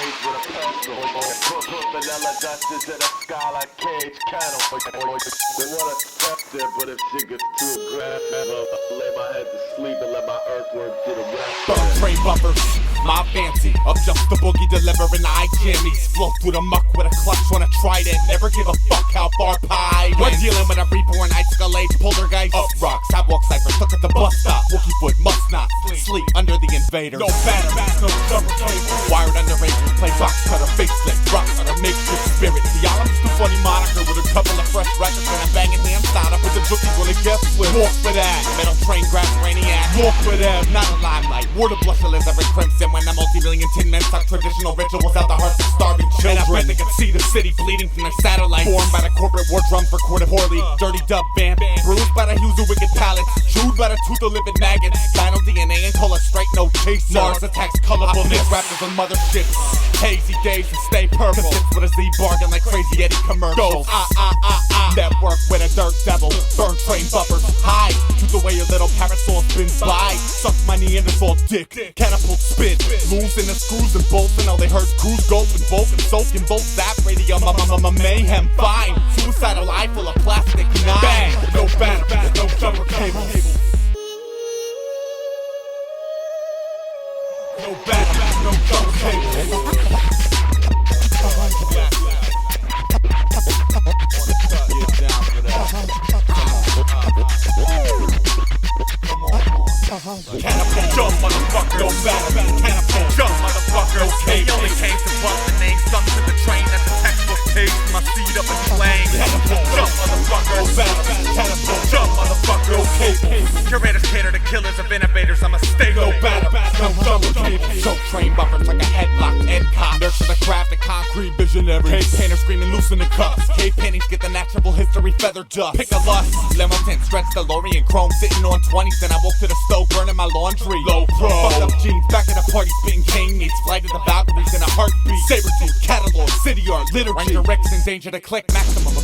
grenades with a pencil. Put vanilla dusters in a sky like cage cattle. They wanna step there, but if shit gets too aggressive, I'll lay my head to sleep and let my earthworm do the rest. Burn train bumpers, my fancy. Up jumps the boogie, delivering the eye jammies. Flow through the muck with a clutch on a trident. Never give a fuck how far pie went. We're dealing with a reborn icicle age poltergeist. Up rocks, have walk ciphers, stuck at the bus stop. Wookie foot must not sleep under the invader. No batter, no summer cable. Wired under razors, play box cutter, face slick. Rocks on a makeshift spirit. See, y'all, I'm just a funny moniker with a couple of fresh records and a banging damn style. I put the jookies on the guest list. Walk for that. Metal train grass, rainy ass. Walk for them. Not a limelight. Water blusher lives every crimson when the multi-million tin men suck traditional rituals out the hearts of starving children. And I bet they could see the city bleeding from their satellites. Formed by the corporate war drums recorded poorly. Dirty dub band. Bruised by the hues of wicked pallets. Chewed by the tooth of living maggots. Dino DNA and color straight, no chaser. Mars attacks colorfulness. Rappers on motherships. Hazy days and stay purple. Sips with a Z bargain like Crazy Eddie commercials. Network with a dirt devil. Burn train bumpers. High. To the way your little parasol spins by. Suck my Neanderthal dick. Catapult spin. Losing the screws and bolts. And all they heard crews go and bulk and soak and bolt. Zap radio. Mayhem. Fine. Suicidal eye full of plastic. Nine. Bang. No batter. No summer cables. No batter. No summer cables. Catapult jump, motherfucker, no batter. Catapult jump, motherfucker, okay. He only came to bust the name, stuck to the train. That's a textbook page, my seat up and playing. Catapult jump, motherfucker, no batter. Catapult jump, motherfucker, okay. Curators cater to killers of innovators, I'ma stay no batter. No double cable. Choke train buffers like a headlock, end cop. Nurture the craft, the concrete visionaries. Cave painters screaming loosen the cuffs. Cave paintings get the natural history feather dust. Pick a lust, limo tint, stretch DeLorean chrome. Sitting on 20s, then I woke to the stove burning my laundry. Low pro, fucked up jeans, back at the party spitting cane meats. Flight of the Valkyries in a heartbeat. Saber tooth, catalog, city art, literature. Ranger Rex in danger to click maximum.